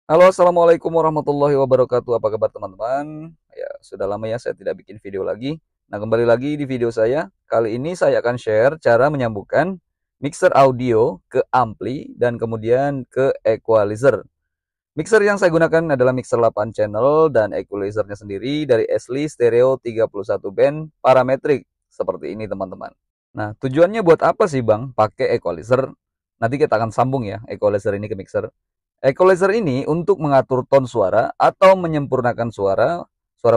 Halo, assalamualaikum warahmatullahi wabarakatuh. Apa kabar teman-teman? Ya, sudah lama ya saya tidak bikin video lagi. Nah, kembali lagi di video saya. Kali ini saya akan share cara menyambungkan mixer audio ke ampli dan kemudian ke equalizer. Mixer yang saya gunakan adalah mixer 8 channel dan equalizernya sendiri dari Ashley Stereo 31 band parametric. Seperti ini teman-teman. Nah, tujuannya buat apa sih Bang pakai equalizer? Nanti kita akan sambung ya equalizer ini ke mixer. Equalizer ini untuk mengatur ton suara atau menyempurnakan suara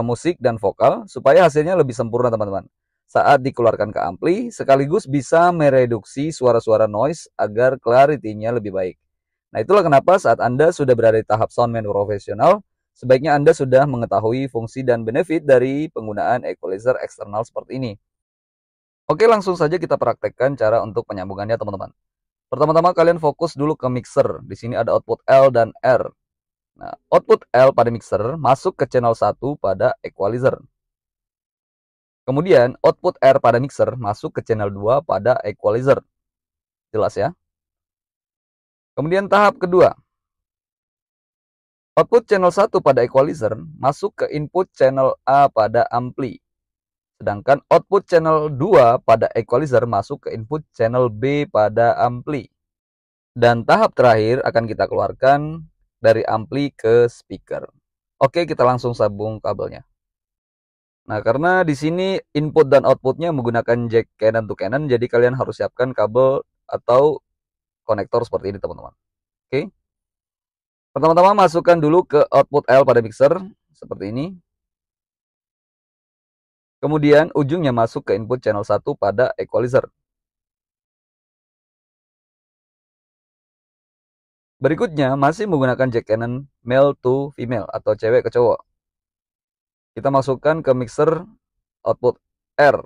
musik dan vokal supaya hasilnya lebih sempurna teman-teman. Saat dikeluarkan ke ampli, sekaligus bisa mereduksi suara-suara noise agar clarity-nya lebih baik. Nah, itulah kenapa saat Anda sudah berada di tahap soundman profesional, sebaiknya Anda sudah mengetahui fungsi dan benefit dari penggunaan equalizer eksternal seperti ini. Oke, langsung saja kita praktekkan cara untuk penyambungannya teman-teman. Pertama-tama kalian fokus dulu ke mixer. Di sini ada output L dan R. Nah, output L pada mixer masuk ke channel 1 pada equalizer. Kemudian output R pada mixer masuk ke channel 2 pada equalizer. Jelas ya? Kemudian tahap kedua. Output channel 1 pada equalizer masuk ke input channel A pada ampli. Sedangkan output channel 2 pada equalizer masuk ke input channel B pada ampli. Dan tahap terakhir akan kita keluarkan dari ampli ke speaker. Oke, kita langsung sambung kabelnya. Nah, karena di sini input dan outputnya menggunakan jack Canon to Canon, jadi kalian harus siapkan kabel atau konektor seperti ini, teman-teman. Oke. Pertama-tama masukkan dulu ke output L pada mixer, seperti ini. Kemudian ujungnya masuk ke input channel 1 pada equalizer. Berikutnya masih menggunakan jack Canon male to female atau cewek ke cowok. Kita masukkan ke mixer output R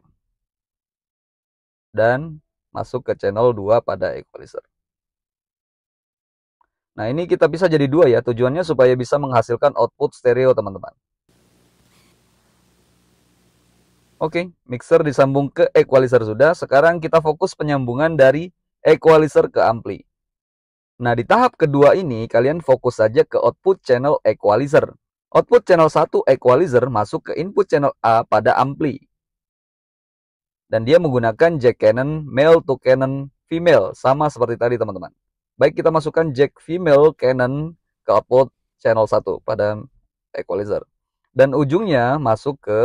dan masuk ke channel 2 pada equalizer. Nah, ini kita bisa jadi dua ya, tujuannya supaya bisa menghasilkan output stereo teman-teman. Oke, mixer disambung ke equalizer sudah. Sekarang kita fokus penyambungan dari equalizer ke ampli. Nah, di tahap kedua ini kalian fokus saja ke output channel equalizer. Output channel 1 equalizer masuk ke input channel A pada ampli. Dan dia menggunakan jack Canon male to Canon female, sama seperti tadi teman-teman. Baik, kita masukkan jack female Canon ke output channel 1 pada equalizer. Dan ujungnya masuk ke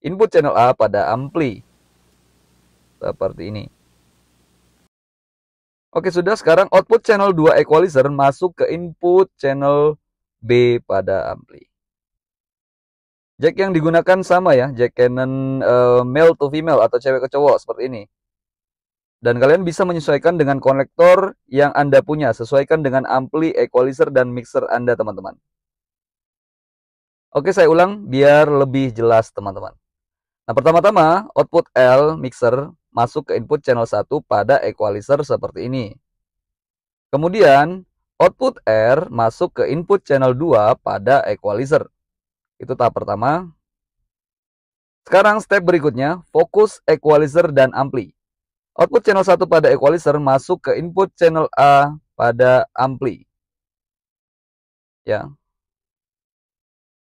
input channel A pada ampli. Seperti ini. Oke, sudah. Sekarang output channel 2 equalizer masuk ke input channel B pada ampli. Jack yang digunakan sama ya, jack Canon male to female atau cewek ke cowok seperti ini. Dan kalian bisa menyesuaikan dengan konektor yang Anda punya, sesuaikan dengan ampli, equalizer, dan mixer Anda teman-teman. Oke, saya ulang biar lebih jelas teman-teman. Nah, pertama-tama output L mixer masuk ke input channel 1 pada equalizer seperti ini. Kemudian output R masuk ke input channel 2 pada equalizer. Itu tahap pertama. Sekarang step berikutnya, fokus equalizer dan ampli. Output channel 1 pada equalizer masuk ke input channel A pada ampli. Ya.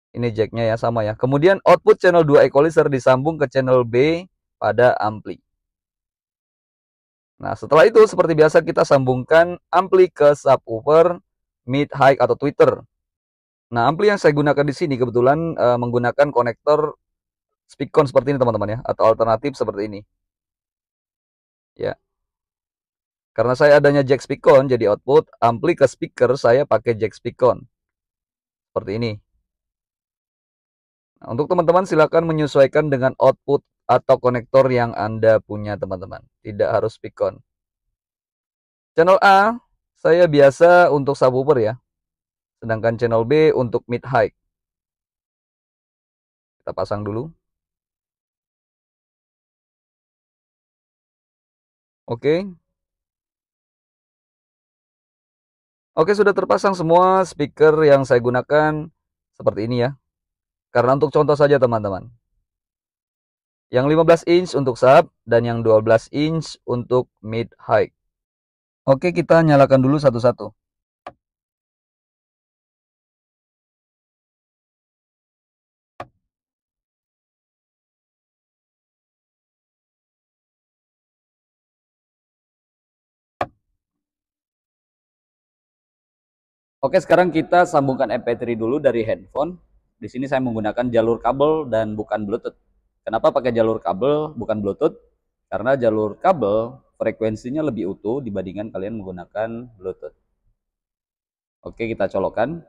Ini jacknya ya, sama ya. Kemudian output channel 2 equalizer disambung ke channel B pada ampli. Nah, setelah itu seperti biasa kita sambungkan ampli ke subwoofer, mid, high, atau tweeter. Nah, ampli yang saya gunakan di sini kebetulan menggunakan konektor speakon seperti ini teman-teman ya, atau alternatif seperti ini. Ya. Karena saya adanya jack speakon, jadi output ampli ke speaker saya pakai jack speakon. Seperti ini. Nah, untuk teman-teman silakan menyesuaikan dengan output atau konektor yang Anda punya teman-teman. Tidak harus speakon. Channel A saya biasa untuk subwoofer ya. Sedangkan channel B untuk mid high. Kita pasang dulu. Oke. Oke, sudah terpasang semua speaker yang saya gunakan seperti ini ya. Karena untuk contoh saja teman-teman. Yang 15 inch untuk sub dan yang 12 inch untuk mid high. Oke, kita nyalakan dulu satu-satu. Oke, sekarang kita sambungkan MP3 dulu dari handphone. Di sini saya menggunakan jalur kabel dan bukan Bluetooth. Kenapa pakai jalur kabel bukan Bluetooth? Karena jalur kabel frekuensinya lebih utuh dibandingkan kalian menggunakan Bluetooth. Oke, kita colokkan.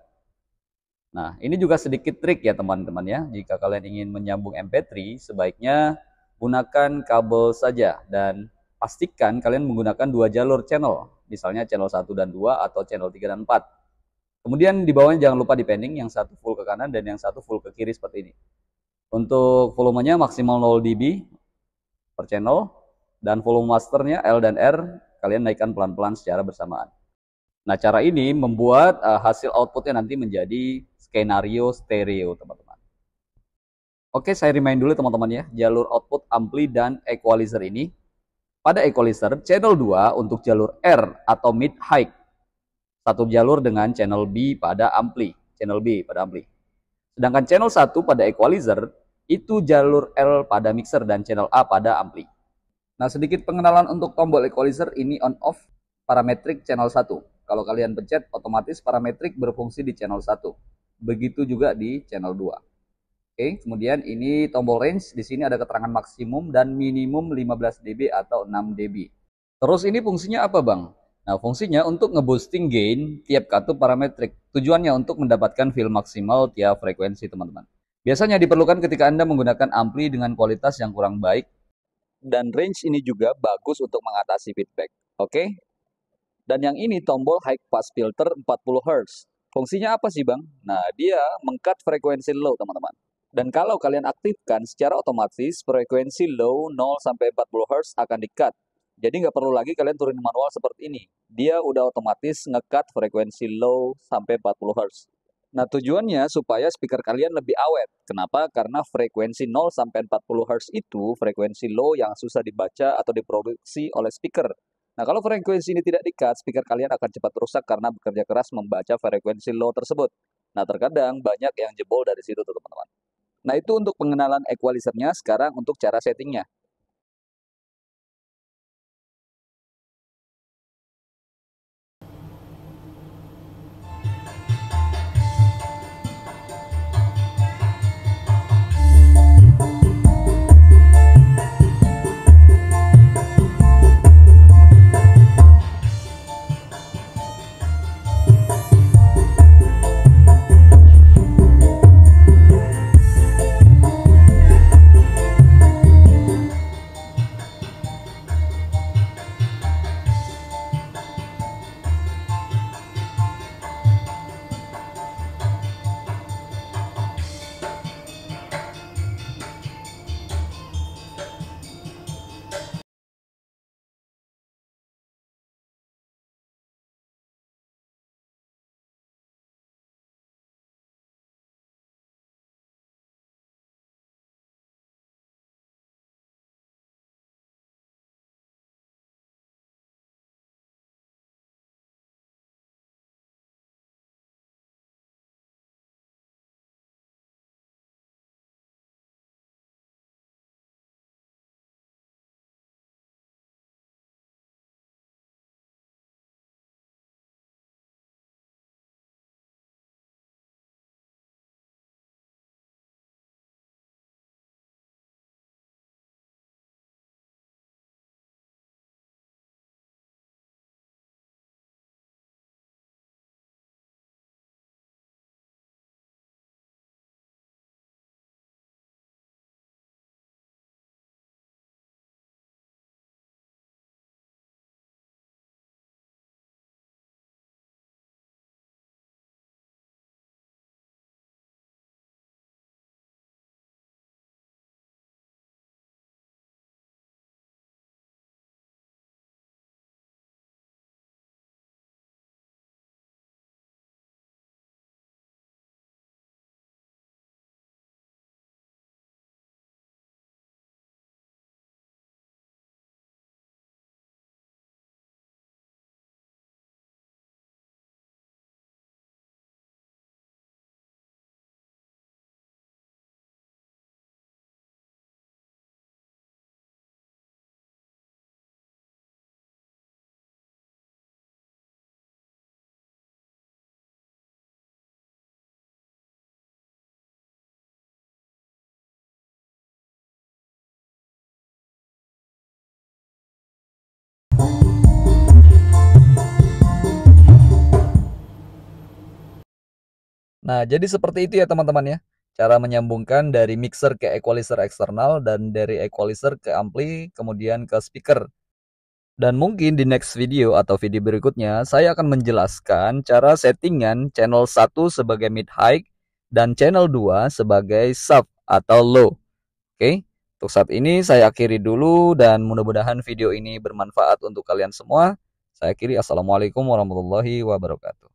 Nah, ini juga sedikit trik ya teman-teman ya. Jika kalian ingin menyambung MP3, sebaiknya gunakan kabel saja dan pastikan kalian menggunakan dua jalur channel. Misalnya channel 1 dan 2 atau channel 3 dan 4. Kemudian di bawahnya jangan lupa dipending, yang satu full ke kanan dan yang satu full ke kiri seperti ini. Untuk volumenya maksimal 0 dB per channel, dan volume masternya L dan R kalian naikkan pelan-pelan secara bersamaan. Nah, cara ini membuat hasil outputnya nanti menjadi skenario stereo, teman-teman. Oke, saya remind dulu teman-teman ya, jalur output ampli dan equalizer ini. Pada equalizer, channel 2 untuk jalur R atau mid high. Satu jalur dengan channel B pada ampli. Sedangkan channel 1 pada equalizer, itu jalur L pada mixer dan channel A pada ampli. Nah, sedikit pengenalan untuk tombol equalizer ini on off parametrik channel 1. Kalau kalian pencet, otomatis parametrik berfungsi di channel 1. Begitu juga di channel 2. Oke, kemudian ini tombol range. Di sini ada keterangan maksimum dan minimum 15 dB atau 6 dB. Terus ini fungsinya apa, Bang? Nah, fungsinya untuk ngeboosting gain tiap kartu parametrik. Tujuannya untuk mendapatkan feel maksimal tiap frekuensi, teman-teman. Biasanya diperlukan ketika Anda menggunakan ampli dengan kualitas yang kurang baik. Dan range ini juga bagus untuk mengatasi feedback. Oke? Dan yang ini tombol high pass filter 40 Hz. Fungsinya apa sih, Bang? Nah, dia meng-cut frekuensi low, teman-teman. Dan kalau kalian aktifkan, secara otomatis frekuensi low 0 sampai 40 Hz akan di-cut. Jadi nggak perlu lagi kalian turunin manual seperti ini. Dia udah otomatis nge-cut frekuensi low sampai 40 Hz. Nah, tujuannya supaya speaker kalian lebih awet. Kenapa? Karena frekuensi 0 sampai 40 Hz itu frekuensi low yang susah dibaca atau diproduksi oleh speaker. Nah, kalau frekuensi ini tidak di-cut, speaker kalian akan cepat rusak karena bekerja keras membaca frekuensi low tersebut. Nah, terkadang banyak yang jebol dari situ, teman-teman. Nah, itu untuk pengenalan equalizernya. Sekarang untuk cara settingnya. Nah, jadi seperti itu ya teman-teman ya. Cara menyambungkan dari mixer ke equalizer eksternal dan dari equalizer ke ampli kemudian ke speaker. Dan mungkin di next video atau video berikutnya saya akan menjelaskan cara settingan channel 1 sebagai mid high dan channel 2 sebagai sub atau low. Oke. Untuk saat ini saya akhiri dulu dan mudah-mudahan video ini bermanfaat untuk kalian semua. Saya akhiri. Assalamualaikum warahmatullahi wabarakatuh.